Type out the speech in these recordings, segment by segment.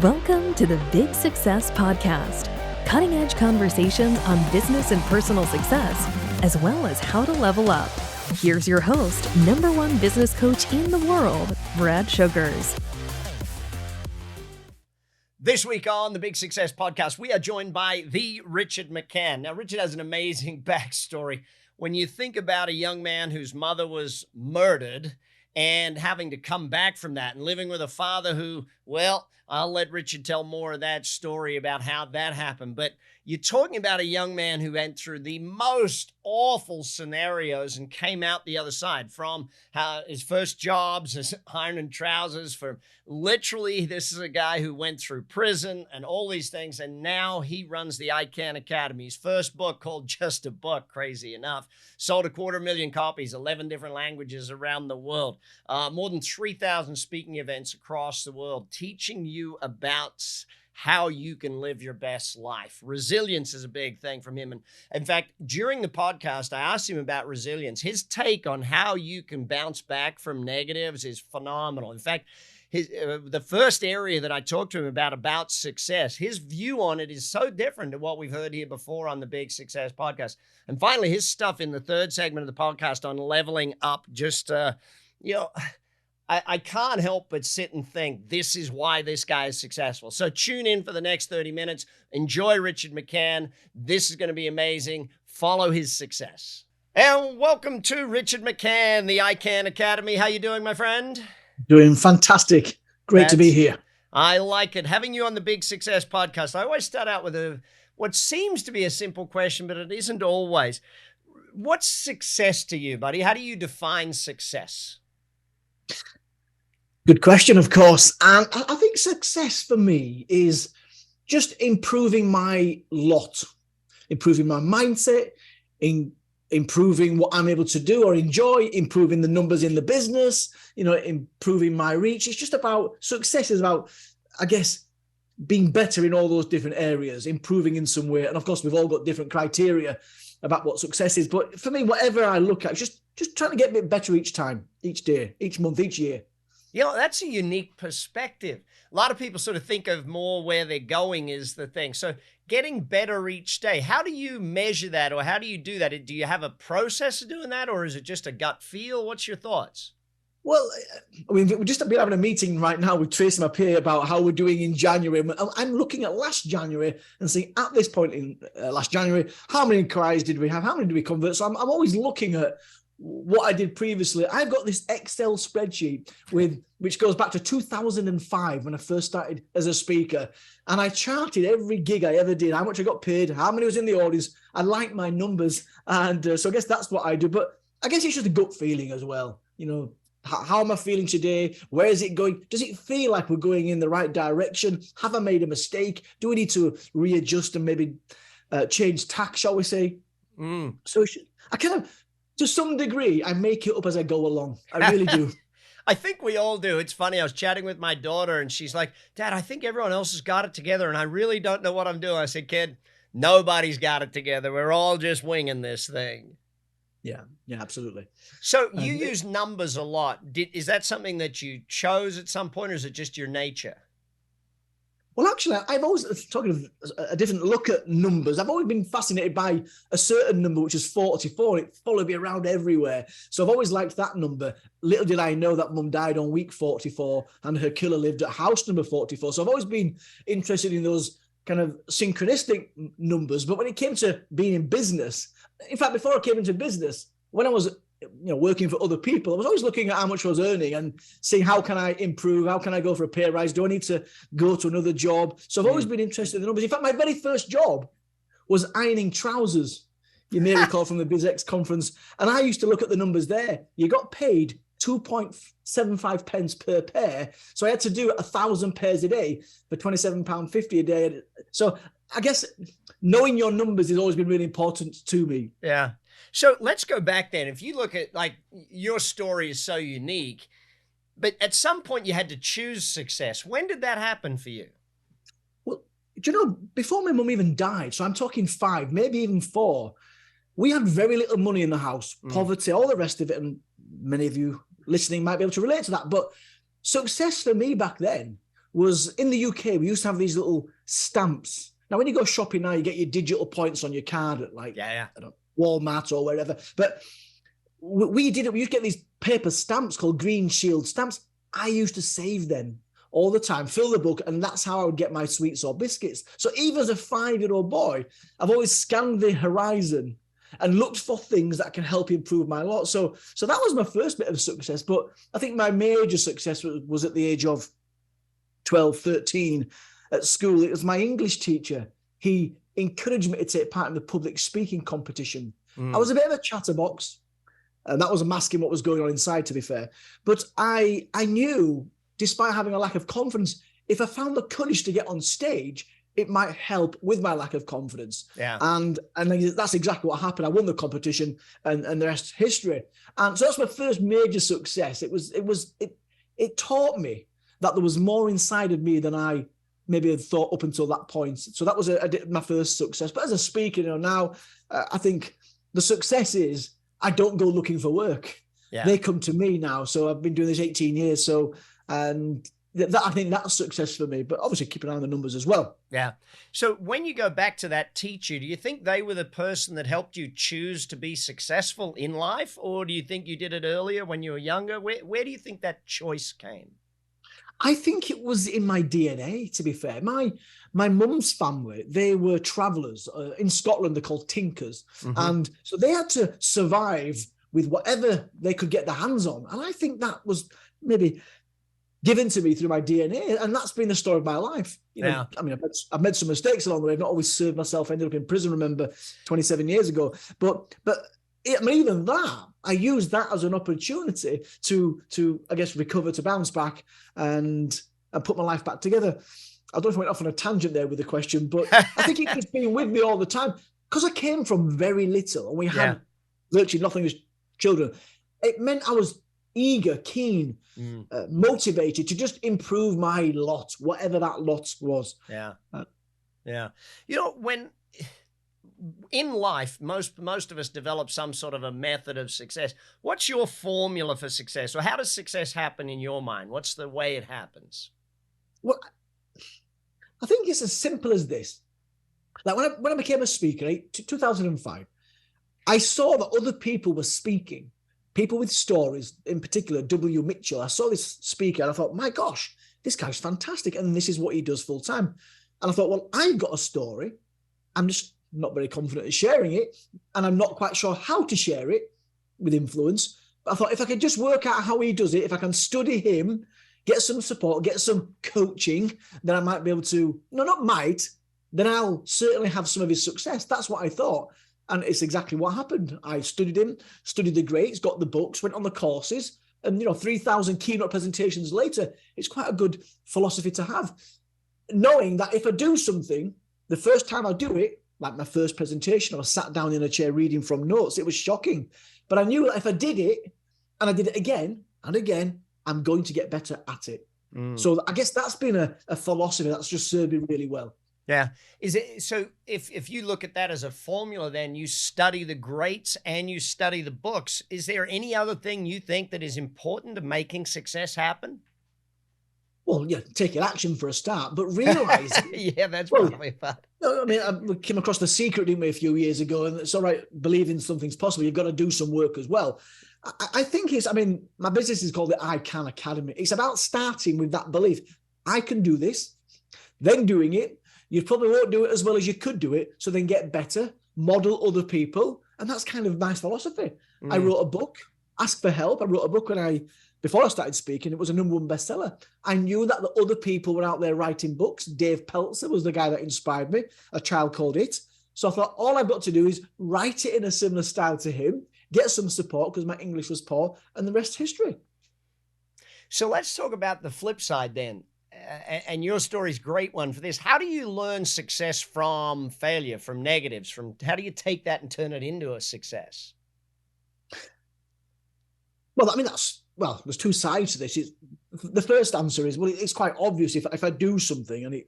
Welcome to the Big Success Podcast, cutting-edge conversations on business and personal success, as well as how to level up. Here's your host, #1 business coach in the world, Brad Sugars. This week on the Big Success Podcast, we are joined by the Richard McCann. Now, Richard has an amazing backstory. When you think about a young man whose mother was murdered and having to come back from that and living with a father who, well, I'll let Richard tell more of that story about how that happened. But you're talking about a young man who went through the most awful scenarios and came out the other side, from his first jobs as ironing trousers, for literally, this is a guy who went through prison and all these things. And now he runs the ICANN Academy. His first book, called Just a Book, crazy enough, sold 250,000 copies, 11 different languages around the world, more than 3,000 speaking events across the world, teaching you about how you can live your best life. Resilience is a big thing from him. And in fact, during the podcast, I asked him about resilience. His take on how you can bounce back from negatives is phenomenal. In fact, the first area that I talked to him about success, his view on it is so different to what we've heard here before on the Big Success Podcast. And finally, his stuff in the third segment of the podcast on leveling up, just, I can't help but sit and think, this is why this guy is successful. So tune in for the next 30 minutes. Enjoy Richard McCann. This is going to be amazing. Follow his success. And welcome to Richard McCann, the ICANN Academy. How you doing, my friend? Doing fantastic. Great to be here. I like it. Having you on the Big Success Podcast. I always start out with what seems to be a simple question, but it isn't always. What's success to you, buddy? How do you define success? Good question, of course. And I think success for me is just improving my lot, improving my mindset, improving what I'm able to do or enjoy, improving the numbers in the business, improving my reach. It's just about, success is about, I guess, being better in all those different areas, improving in some way. And of course, we've all got different criteria about what success is. But for me, whatever I look at, just trying to get a bit better each time, each day, each month, each year. That's a unique perspective. A lot of people sort of think of more where they're going is the thing. So getting better each day, how do you measure that, or how do you do that? Do you have a process of doing that, or is it just a gut feel? What's your thoughts? Well, we've just been having a meeting right now with Tracy, my peer, about how we're doing in January. I'm looking at last January and saying, at this point in last January, how many inquiries did we have? How many did we convert? So I'm always looking at what I did previously. I've got this Excel spreadsheet which goes back to 2005 when I first started as a speaker. And I charted every gig I ever did, how much I got paid, how many was in the audience. I like my numbers. And so I guess that's what I do. But I guess it's just a gut feeling as well. How am I feeling today? Where is it going? Does it feel like we're going in the right direction? Have I made a mistake? Do we need to readjust and maybe change tack, shall we say? So I kind of, to some degree, I make it up as I go along. I really do. I think we all do. It's funny. I was chatting with my daughter and she's like, Dad, I think everyone else has got it together and I really don't know what I'm doing. I said, kid, nobody's got it together. We're all just winging this thing. Yeah, absolutely. So you use numbers a lot. Is that something that you chose at some point, or is it just your nature? Well, actually, I've always, talking of a different look at numbers, I've always been fascinated by a certain number, which is 44. It followed me around everywhere. So I've always liked that number. Little did I know that Mum died on week 44 and her killer lived at house number 44. So I've always been interested in those kind of synchronistic numbers. But when it came to being in business, in fact, before I came into business, when I was working for other people, I was always looking at how much I was earning and seeing how can I improve, how can I go for a pay rise, do I need to go to another job? So I've always been interested in the numbers. In fact, my very first job was ironing trousers. You may recall from the BizX conference. And I used to look at the numbers there. You got paid 2.75 pence per pair. So I had to do 1,000 pairs a day for £27.50 a day. So I guess knowing your numbers has always been really important to me. Yeah. So let's go back then. If you look at, like, your story is so unique, but at some point you had to choose success. When did that happen for you? Well, before my mum even died, so I'm talking 5, maybe even 4, we had very little money in the house, poverty, all the rest of it. And many of you listening might be able to relate to that. But success for me back then was in the UK, we used to have these little stamps. Now, when you go shopping now, you get your digital points on your card at like I don't know, Walmart or wherever. But we did it. We used to get these paper stamps called Green Shield stamps. I used to save them all the time, fill the book, and that's how I would get my sweets or biscuits. So even as a 5-year-old boy, I've always scanned the horizon and looked for things that can help improve my lot. So that was my first bit of success. But I think my major success was at the age of 12, 13 at school. It was my English teacher. He encouraged me to take part in the public speaking competition. I was a bit of a chatterbox, and that was masking what was going on inside, to be fair. But I knew, despite having a lack of confidence, if I found the courage to get on stage, it might help with my lack of confidence. Yeah. And that's exactly what happened. I won the competition, and the rest is history. And so that's my first major success. It taught me that there was more inside of me than I maybe had thought up until that point. So that was my first success. But as a speaker, now I think the success is I don't go looking for work. Yeah. They come to me now. So I've been doing this 18 years. So, and I think that's success for me, but obviously keep an eye on the numbers as well. Yeah. So when you go back to that teacher, do you think they were the person that helped you choose to be successful in life? Or do you think you did it earlier when you were younger? Where do you think that choice came? I think it was in my DNA, to be fair. My mum's family, they were travelers. In Scotland, they're called tinkers. And so they had to survive with whatever they could get their hands on. And I think that was maybe given to me through my DNA. And that's been the story of my life. I mean, I've made some mistakes along the way. I've not always served myself. I ended up in prison, remember, 27 years ago. But even that, I used that as an opportunity to I guess, recover, to bounce back and put my life back together. I don't know if I went off on a tangent there with the question, but I think it's just been with me all the time because I came from very little and we had virtually nothing as children. It meant I was eager, keen, motivated to just improve my lot, whatever that lot was. Yeah. When in life, most of us develop some sort of a method of success. What's your formula for success, or how does success happen in your mind? What's the way it happens? Well, I think it's as simple as this. Like when I became a speaker, 2005, I saw that other people were speaking, people with stories, in particular, W. Mitchell. I saw this speaker and I thought, my gosh, this guy's fantastic. And this is what he does full time. And I thought, well, I've got a story. I'm just not very confident in sharing it. And I'm not quite sure how to share it with influence. But I thought if I could just work out how he does it, if I can study him, get some support, get some coaching, then I might be able to, then I'll certainly have some of his success. That's what I thought. And it's exactly what happened. I studied him, studied the greats, got the books, went on the courses, and 3,000 keynote presentations later, it's quite a good philosophy to have. Knowing that if I do something, the first time I do it, like my first presentation, I was sat down in a chair reading from notes. It was shocking. But I knew that if I did it, and I did it again and again, I'm going to get better at it. So I guess that's been a philosophy that's just served me really well. Yeah. Is it so if you look at that as a formula, then you study the greats and you study the books, is there any other thing you think that is important to making success happen? Well, yeah, taking action for a start, but realize. Yeah, that's probably fun. I mean, I came across The Secret, didn't we, a few years ago, and it's all right, believing something's possible. You've got to do some work as well. I think my business is called the ICANN Academy. It's about starting with that belief. I can do this, then doing it. You probably won't do it as well as you could do it. So then get better, model other people. And that's kind of my philosophy. I wrote a book, Ask for Help. I wrote a book before I started speaking. It was a #1 bestseller. I knew that the other people were out there writing books. Dave Peltzer was the guy that inspired me, A Child Called It. So I thought all I've got to do is write it in a similar style to him, get some support because my English was poor, and the rest is history. So let's talk about the flip side then. And your story's a great one for this. How do you learn success from failure, from negatives? How do you take that and turn it into a success? Well, I mean, there's two sides to this. The first answer is, it's quite obvious if I do something and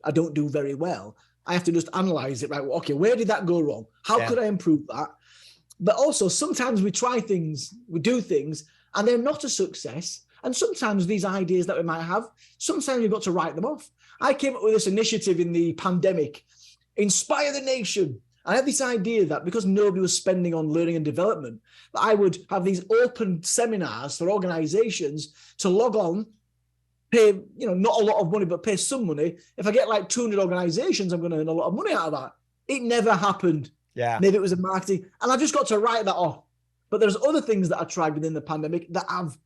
I don't do very well, I have to just analyze it, right? Well, okay, where did that go wrong? How could I improve that? But also sometimes we try things, we do things, and they're not a success. And sometimes these ideas that we might have, sometimes you've got to write them off. I came up with this initiative in the pandemic, Inspire the Nation. I had this idea that because nobody was spending on learning and development, that I would have these open seminars for organizations to log on, pay, not a lot of money, but pay some money. If I get like 200 organizations, I'm going to earn a lot of money out of that. It never happened. Yeah. Maybe it was a marketing. And I just got to write that off. But there's other things that I tried within the pandemic that have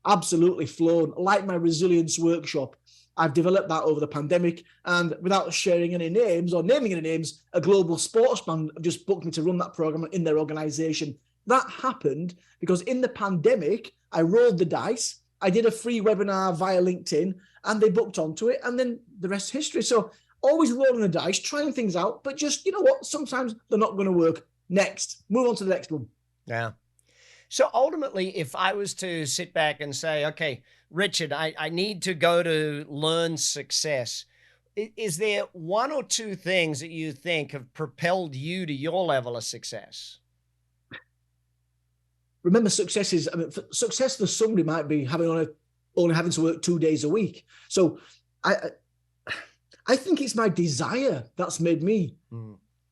absolutely flown, like my resilience workshop. I've developed that over the pandemic, and without sharing any names or naming any names, a global sportsman just booked me to run that program in their organization. That happened because in the pandemic, I rolled the dice. I did a free webinar via LinkedIn, and they booked onto it, and then the rest is history. So always rolling the dice, trying things out, but just, you know what, sometimes they're not going to work. Next, move on to the next one. Yeah. So ultimately, if I was to sit back and say, okay, Richard, I need to go to learn success, is there one or two things that you think have propelled you to your level of success? Remember, success for somebody might be only having to work 2 days a week. So I think it's my desire that's made me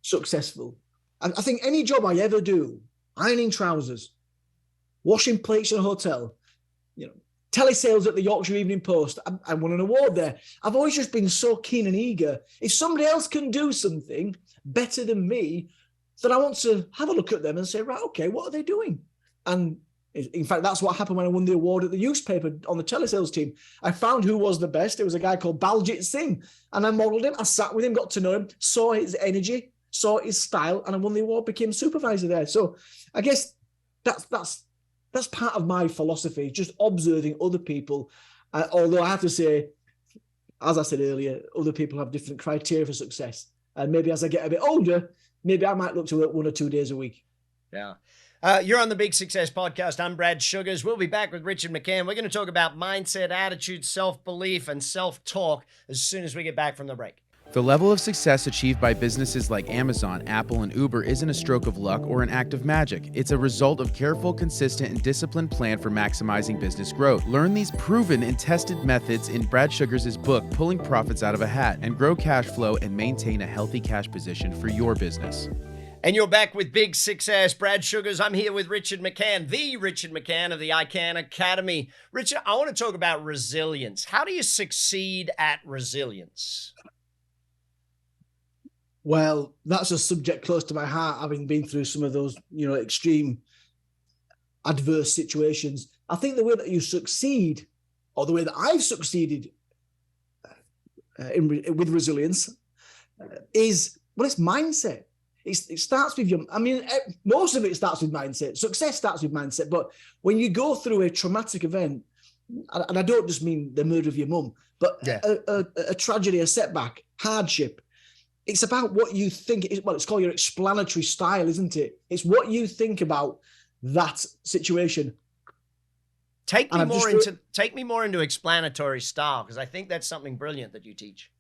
successful. I think any job I ever do, ironing trousers, washing plates in a hotel, telesales at the Yorkshire Evening Post, I won an award there. I've always just been so keen and eager. If somebody else can do something better than me, then I want to have a look at them and say, right, okay, what are they doing? And in fact, that's what happened when I won the award at the newspaper on the telesales team. I found who was the best. It was a guy called Baljit Singh, and I modeled him. I sat with him, got to know him, saw his energy, saw his style, and I won the award, became supervisor there. So I guess that's part of my philosophy, just observing other people. Although I have to say, as I said earlier, other people have different criteria for success. And maybe as I get a bit older, maybe I might look to work 1 or 2 days a week. Yeah. You're on the Big Success Podcast. I'm Brad Sugars. We'll be back with Richard McCann. We're going to talk about mindset, attitude, self-belief, and self-talk as soon as we get back from the break. The level of success achieved by businesses like Amazon, Apple, and Uber isn't a stroke of luck or an act of magic. It's a result of careful, consistent, and disciplined plan for maximizing business growth. Learn these proven and tested methods in Brad Sugars' book, Pulling Profits Out of a Hat, and grow cash flow and maintain a healthy cash position for your business. And you're back with Big Success. Brad Sugars. I'm here with Richard McCann, the Richard McCann of the ICANN Academy. Richard, I want to talk about resilience. How do you succeed at resilience? Well, that's a subject close to my heart, having been through some of those, extreme adverse situations. I think the way that you succeed, or the way that I've succeeded with resilience, is, it's mindset. It starts with most of it starts with mindset. Success starts with mindset. But when you go through a traumatic event, and I don't just mean the murder of your mum, but a tragedy, a setback, hardship, it's about what you think. It's called your explanatory style, isn't it? It's what you think about that situation. Take me more into explanatory style, because I think that's something brilliant that you teach.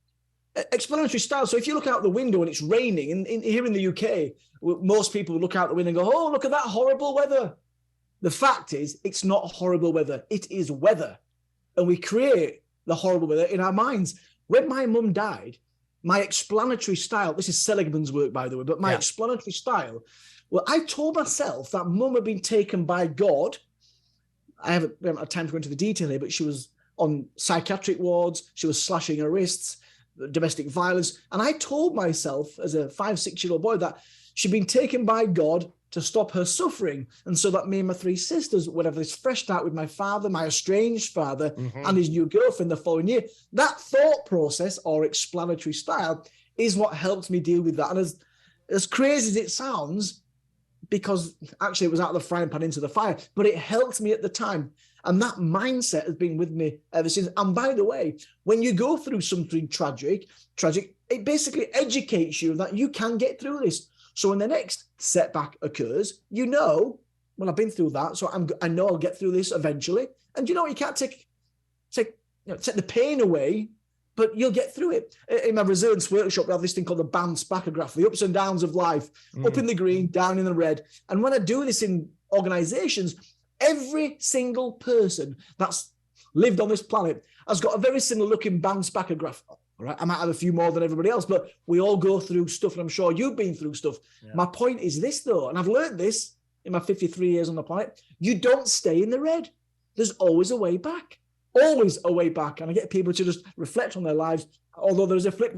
Explanatory style. So if you look out the window and it's raining, and here in the UK, most people look out the window and go, "Oh, look at that horrible weather." The fact is, it's not horrible weather. It is weather. And we create the horrible weather in our minds. When my mum died, my explanatory style, this is Seligman's work, by the way, but my explanatory style, well, I told myself that mum had been taken by God. I haven't had time to go into the detail here, but she was on psychiatric wards. She was slashing her wrists, domestic violence. And I told myself as a 5-6-year-old boy that she'd been taken by God to stop her suffering. And so that me and my 3 sisters would have this fresh start with my father, my estranged father, and his new girlfriend the following year. That thought process, or explanatory style, is what helped me deal with that. And as crazy as it sounds, because actually it was out of the frying pan into the fire, but it helped me at the time. And that mindset has been with me ever since. And by the way, when you go through something tragic, it basically educates you that you can get through this. So when the next setback occurs, well, I've been through that, so I know I'll get through this eventually. And you can't take the pain away, but you'll get through it. In my resilience workshop, we have this thing called the bounce back graph, the ups and downs of life, up in the green, down in the red. And when I do this in organizations, every single person that's lived on this planet has got a very similar looking bounce back graph. All right, I might have a few more than everybody else, but we all go through stuff, and I'm sure you've been through stuff. Yeah. My point is this, though, and I've learned this in my 53 years on the planet: you don't stay in the red. There's always a way back. Always a way back. And I get people to just reflect on their lives. Although there's a flip,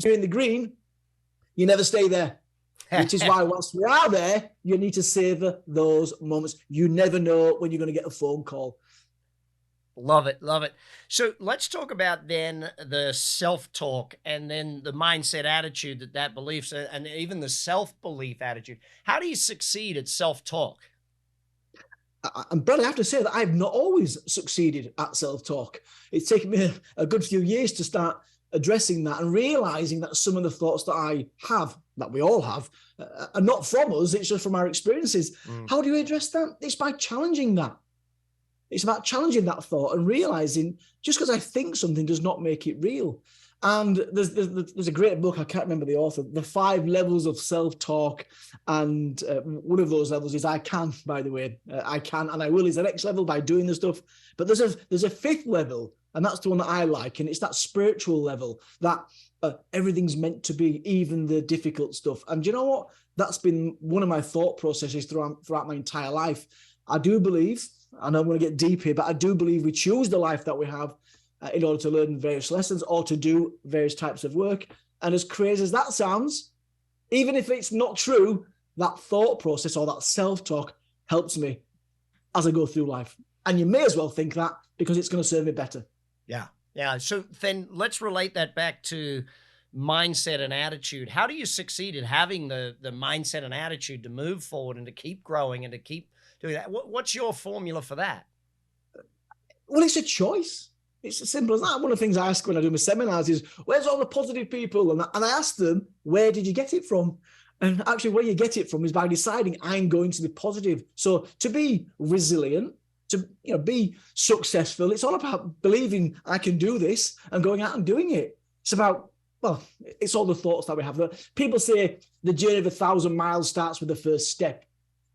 you're in the green, you never stay there. Which is why whilst we are there, you need to savor those moments. You never know when you're going to get a phone call. Love it. Love it. So let's talk about then the self-talk and then the mindset attitude that beliefs and even the self-belief attitude. How do you succeed at self-talk? And Brad, I have to say that I've not always succeeded at self-talk. It's taken me a good few years to start addressing that and realizing that some of the thoughts that I have, that we all have, are not from us. It's just from our experiences. How do you address that? It's by challenging that. It's about challenging that thought and realizing just because I think something does not make it real. And there's a great book, I can't remember the author, The 5 Levels of Self-Talk. And one of those levels is iCAN, by the way. I can and I will is the next level by doing the stuff. But there's a 5th level, and that's the one that I like. And it's that spiritual level that everything's meant to be, even the difficult stuff. And you know what? That's been one of my thought processes throughout my entire life. I do believe, I know I'm going to get deep here, but I do believe we choose the life that we have in order to learn various lessons or to do various types of work. And as crazy as that sounds, even if it's not true, that thought process or that self-talk helps me as I go through life. And you may as well think that because it's going to serve me better. Yeah. Yeah. So then let's relate that back to mindset and attitude. How do you succeed at having the mindset and attitude to move forward and to keep growing and to keep doing that? What's your formula for that? Well, it's a choice. It's as simple as that. One of the things I ask when I do my seminars is, where's all the positive people? And I ask them, where did you get it from? And actually, where you get it from is by deciding I'm going to be positive. So to be resilient, to be successful, it's all about believing I can do this and going out and doing it. It's about, well, it's all the thoughts that we have. People say the journey of 1,000 miles starts with the first step.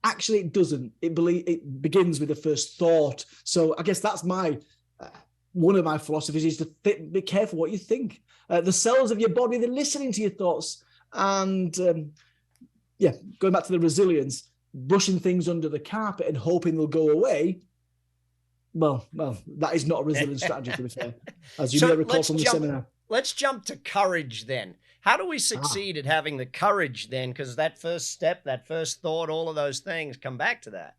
Actually, it doesn't. It begins with the first thought. So I guess that's one of my philosophies is to be careful what you think. The cells of your body, they're listening to your thoughts. And going back to the resilience, brushing things under the carpet and hoping they'll go away. Well, that is not a resilient strategy, to be fair, as you may recall from the seminar. Let's jump to courage then. How do we succeed at having the courage then? Because that first step, that first thought, all of those things come back to that.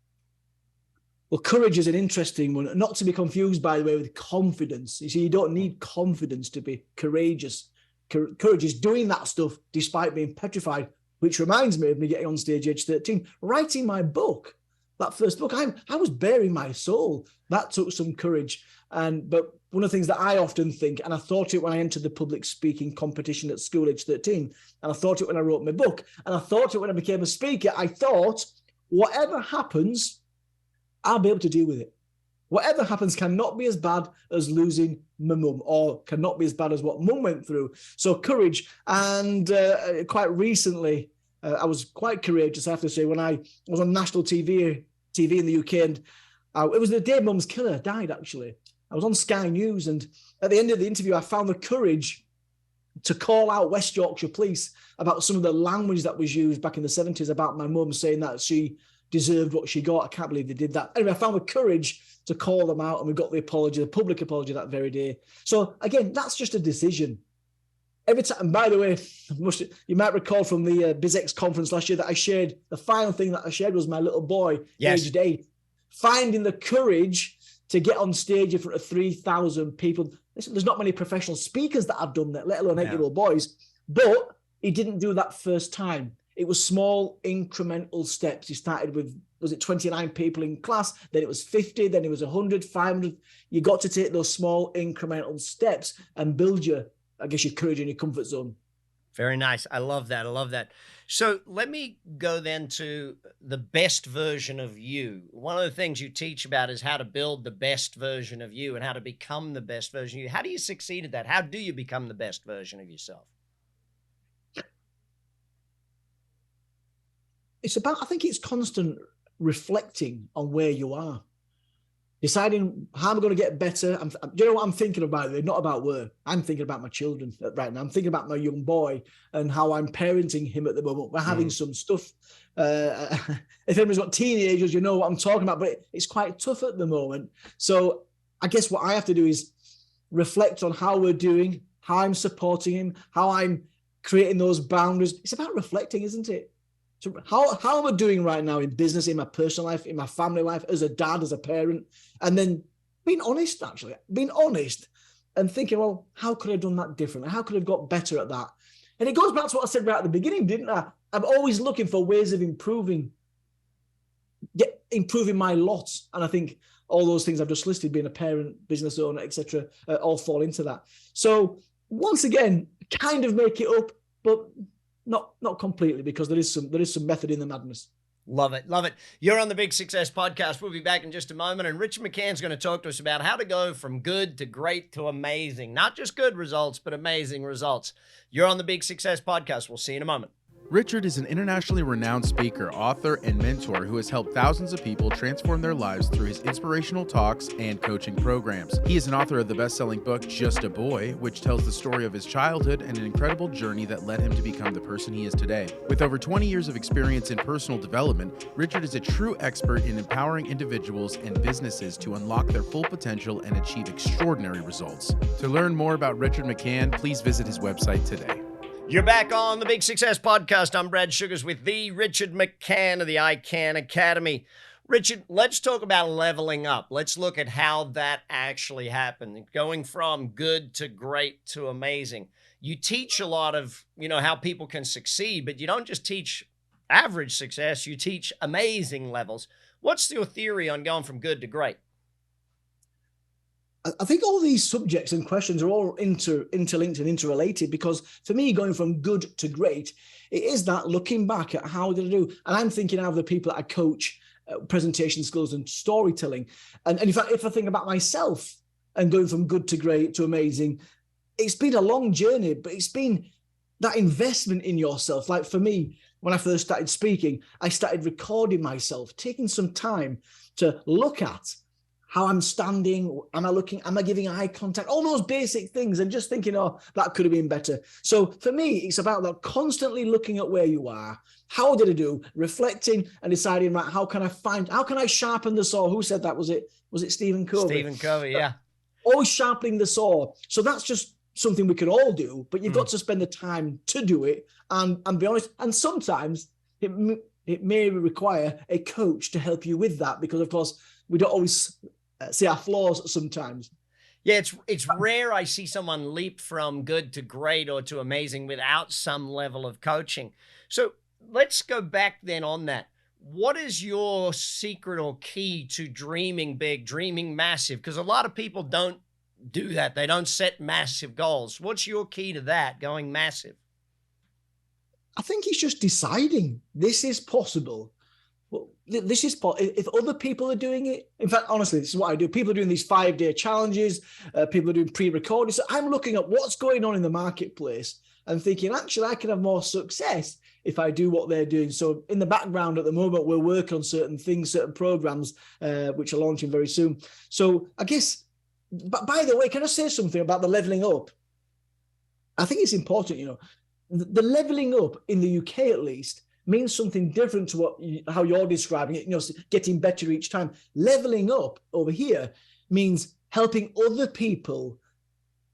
Well, courage is an interesting one, not to be confused, by the way, with confidence. You see, you don't need confidence to be courageous. Courage is doing that stuff despite being petrified, which reminds me of me getting on stage age 13, writing my book. That first book, I was bearing my soul. That took some courage. But one of the things that I often think, and I thought it when I entered the public speaking competition at school age 13, and I thought it when I wrote my book, and I thought it when I became a speaker, I thought, whatever happens, I'll be able to deal with it. Whatever happens cannot be as bad as losing my mum, or cannot be as bad as what mum went through. So courage. And quite recently, I was quite courageous, I have to say, when I was on national TV in the UK, and it was the day mum's killer died, actually. I was on Sky News, and at the end of the interview, I found the courage to call out West Yorkshire Police about some of the language that was used back in the 70s about my mum, saying that she deserved what she got. I can't believe they did that. Anyway, I found the courage to call them out, and we got the apology, the public apology that very day. So again, that's just a decision. Every time, and by the way, you might recall from the BizX conference last year that I shared, the final thing that I shared was my little boy, aged 8, finding the courage to get on stage in front of 3,000 people. Listen, there's not many professional speakers that have done that, let alone 8-year-old boys. But he didn't do that first time. It was small incremental steps. He started with, was it 29 people in class? Then it was 50. Then it was 100, 500. You got to take those small incremental steps and build your courage in your comfort zone. Very nice. I love that. I love that. So let me go then to the best version of you. One of the things you teach about is how to build the best version of you and how to become the best version of you. How do you succeed at that? How do you become the best version of yourself? It's about, I think it's constant reflecting on where you are. deciding how I'm going to get better. Do you know what I'm thinking about? Not about work. I'm thinking about my children right now. I'm thinking about my young boy and how I'm parenting him at the moment. We're having some stuff. If anybody's got teenagers, you know what I'm talking about, but it's quite tough at the moment. So I guess what I have to do is reflect on how we're doing, how I'm supporting him, how I'm creating those boundaries. It's about reflecting, isn't it? So how am I doing right now in business, in my personal life, in my family life, as a dad, as a parent? And then being honest and thinking, well, how could I have done that differently? How could I have got better at that? And it goes back to what I said right at the beginning, didn't I? I'm always looking for ways of improving my lot. And I think all those things I've just listed, being a parent, business owner, etc., all fall into that. So once again, kind of make it up, but not completely, because there is some method in the madness. Love it. Love it. You're on the Big Success Podcast. We'll be back in just a moment. And Richard McCann's going to talk to us about how to go from good to great to amazing. Not just good results, but amazing results. You're on the Big Success Podcast. We'll see you in a moment. Richard is an internationally renowned speaker, author, and mentor who has helped thousands of people transform their lives through his inspirational talks and coaching programs. He is an author of the best-selling book, Just a Boy, which tells the story of his childhood and an incredible journey that led him to become the person he is today. With over 20 years of experience in personal development, Richard is a true expert in empowering individuals and businesses to unlock their full potential and achieve extraordinary results. To learn more about Richard McCann, please visit his website today. You're back on the Big Success Podcast. I'm Brad Sugars with the Richard McCann of the ICANN Academy. Richard, let's talk about leveling up. Let's look at how that actually happened. Going from good to great to amazing. You teach a lot of, how people can succeed, but you don't just teach average success. You teach amazing levels. What's your theory on going from good to great? I think all these subjects and questions are all interlinked and interrelated, because for me, going from good to great, it is that looking back at how did I do? And I'm thinking of the people that I coach, presentation skills and storytelling. And in fact, if I think about myself and going from good to great to amazing, it's been a long journey, but it's been that investment in yourself. Like for me, when I first started speaking, I started recording myself, taking some time to look at how I'm standing, am I giving eye contact, all those basic things, and just thinking, oh, that could have been better. So for me, it's about that constantly looking at where you are. How did I do? Reflecting and deciding, right, how can I sharpen the saw? Who said that? Was it Stephen Covey? Stephen Covey, yeah. Always sharpening the saw. So that's just something we can all do, but you've got to spend the time to do it and be honest. And sometimes it may require a coach to help you with that, because of course we don't always see our flaws sometimes. Yeah, it's rare I see someone leap from good to great or to amazing without some level of coaching. So let's go back then on that. What is your secret or key to dreaming big, dreaming massive? Because a lot of people don't do that. They don't set massive goals. What's your key to that, going massive? I think it's just deciding this is possible. Well, this is if other people are doing it. In fact, honestly, this is what I do. People are doing these 5-day challenges. People are doing pre-recorded. So I'm looking at what's going on in the marketplace and thinking, actually, I can have more success if I do what they're doing. So in the background at the moment, we're working on certain things, certain programs, which are launching very soon. So I guess, but by the way, can I say something about the leveling up? I think it's important, the leveling up in the UK, at least, means something different to how you're describing it, getting better each time. Leveling up over here means helping other people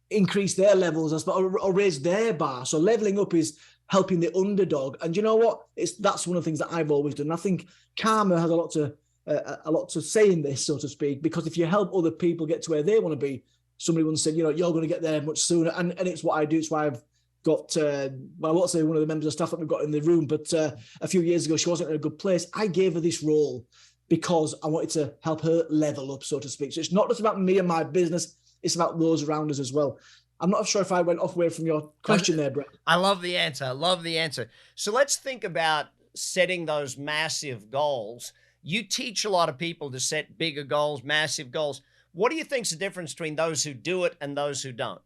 increase their levels or raise their bar. So leveling up is helping the underdog. And you know what? That's one of the things that I've always done. I think karma has a lot to say in this, so to speak, because if you help other people get to where they want to be, somebody once said, you're going to get there much sooner. And it's what I do. It's why I've got, I won't say one of the members of staff that we've got in the room, but a few years ago, she wasn't in a good place. I gave her this role because I wanted to help her level up, so to speak. So it's not just about me and my business. It's about those around us as well. I'm not sure if I went off away from your question there, Brett. I love the answer. So let's think about setting those massive goals. You teach a lot of people to set bigger goals, massive goals. What do you think is the difference between those who do it and those who don't?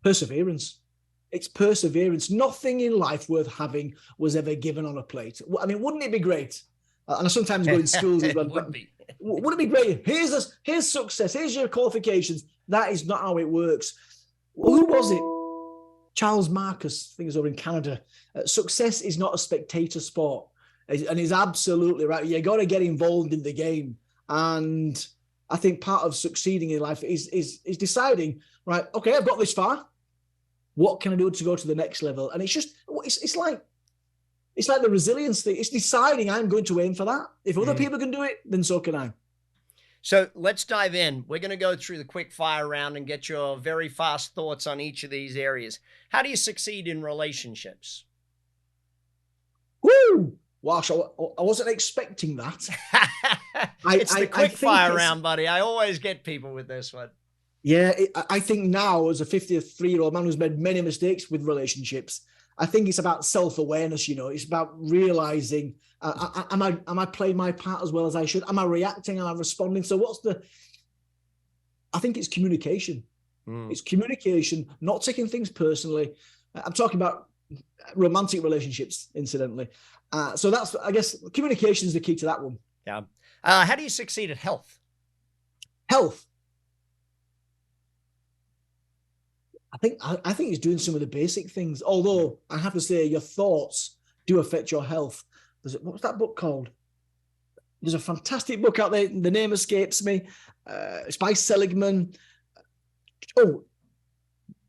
Perseverance. It's perseverance. Nothing in life worth having was ever given on a plate. I mean, wouldn't it be great? And I sometimes go in schools as well. Would be. Wouldn't it be great? Here's success. Here's your qualifications. That is not how it works. Who was it? Charles Marcus, I think it's over in Canada. Success is not a spectator sport. And he's absolutely right. You got to get involved in the game. And I think part of succeeding in life is deciding, right, okay, I've got this far. What can I do to go to the next level? And it's like the resilience thing. It's deciding I'm going to aim for that. If other people can do it, then so can I. So let's dive in. We're going to go through the quick fire round and get your very fast thoughts on each of these areas. How do you succeed in relationships? Woo! Wow, I wasn't expecting that. It's the quick fire round, buddy. I always get people with this one. Yeah, I think now, as a 53-year-old man who's made many mistakes with relationships, I think it's about self-awareness. It's about realizing, am I playing my part as well as I should? Am I reacting? Am I responding? So I think it's communication. It's communication, not taking things personally. I'm talking about romantic relationships, incidentally. So that's, I guess, communication is the key to that one. Yeah. How do you succeed at health? Health. I think it's doing some of the basic things. Although I have to say, your thoughts do affect your health. What was that book called? There's a fantastic book out there. The name escapes me. It's by Seligman. Oh,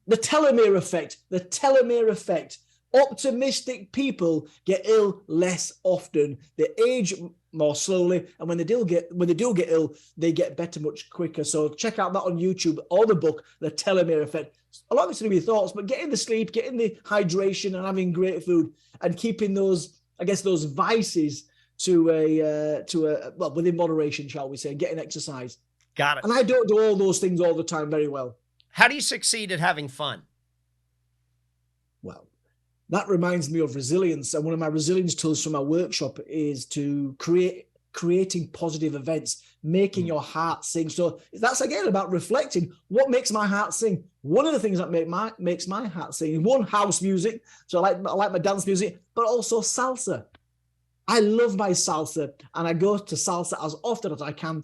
the telomere effect. The telomere effect. Optimistic people get ill less often. They age more slowly, and when they do get ill, they get better much quicker. So check out that on YouTube or the book, The Telomere Effect. A lot of it's to do with thoughts, but getting the sleep, getting the hydration, and having great food, and keeping those vices to within moderation, shall we say, getting exercise. Got it. And I don't do all those things all the time very well. How do you succeed at having fun? Well, that reminds me of resilience. And one of my resilience tools from my workshop is to creating positive events, making your heart sing. So that's again about reflecting. What makes my heart sing? One of the things that makes my heart sing, one, house music. So I like my dance music, but also salsa. I love my salsa, and I go to salsa as often as I can.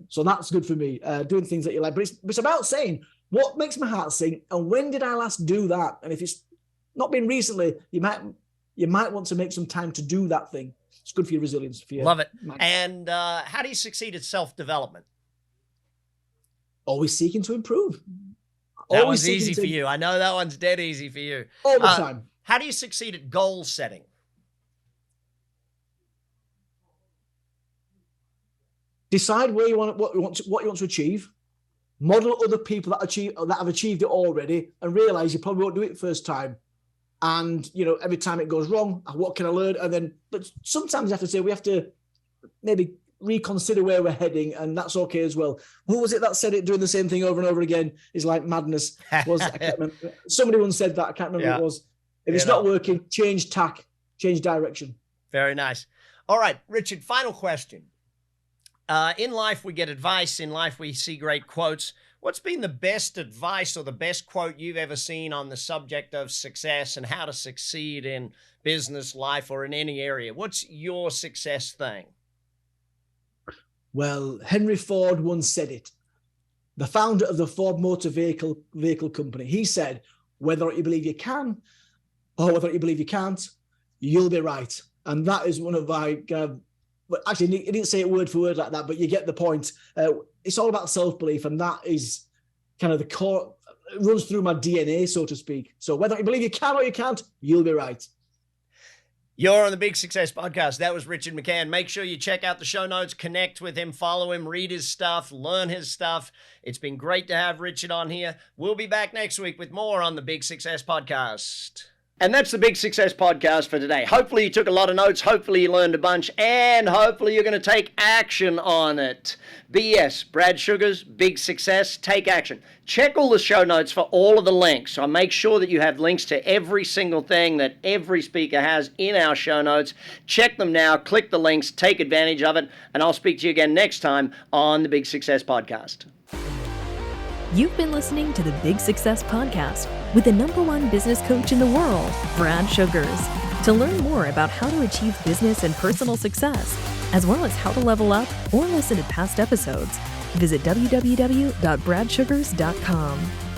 So that's good for me, doing things that you like. But it's about saying, what makes my heart sing, and when did I last do that? And if it's not been recently, you might want to make some time to do that thing. It's good for your resilience. Love it. And how do you succeed at self-development? Always seeking to improve. That one's easy for you. I know that one's dead easy for you. All the time. How do you succeed at goal setting? Decide what you want to achieve. Model other people that have achieved it already, and realize you probably won't do it first time. And every time it goes wrong, what can I learn? But sometimes you have to say, we have to maybe reconsider where we're heading, and that's okay as well. Who was it that said it? Doing the same thing over and over again is like madness. I can't remember. Somebody once said that. I can't remember who it was. If it's not working, change tack, change direction. Very nice. All right, Richard, final question. In life, we get advice. In life, we see great quotes. What's been the best advice or the best quote you've ever seen on the subject of success and how to succeed in business, life, or in any area? What's your success thing? Well, Henry Ford once said it. The founder of the Ford Motor Vehicle Company. He said, whether you believe you can or whether you believe you can't, you'll be right. And that is one of my... actually, he didn't say it word for word like that, but you get the point. It's all about self-belief, and that is kind of the core, it runs through my DNA, so to speak. So whether you believe you can or you can't, you'll be right. You're on the Big Success Podcast. That was Richard McCann. Make sure you check out the show notes, connect with him, follow him, read his stuff, learn his stuff. It's been great to have Richard on here. We'll be back next week with more on the Big Success Podcast. And that's the Big Success Podcast for today. Hopefully you took a lot of notes. Hopefully you learned a bunch. And hopefully you're going to take action on it. BS, Brad Sugar's Big Success, take action. Check all the show notes for all of the links. So make sure that you have links to every single thing that every speaker has in our show notes. Check them now. Click the links. Take advantage of it. And I'll speak to you again next time on the Big Success Podcast. You've been listening to the Big Success Podcast with the #1 business coach in the world, Brad Sugars. To learn more about how to achieve business and personal success, as well as how to level up or listen to past episodes, visit www.bradsugars.com.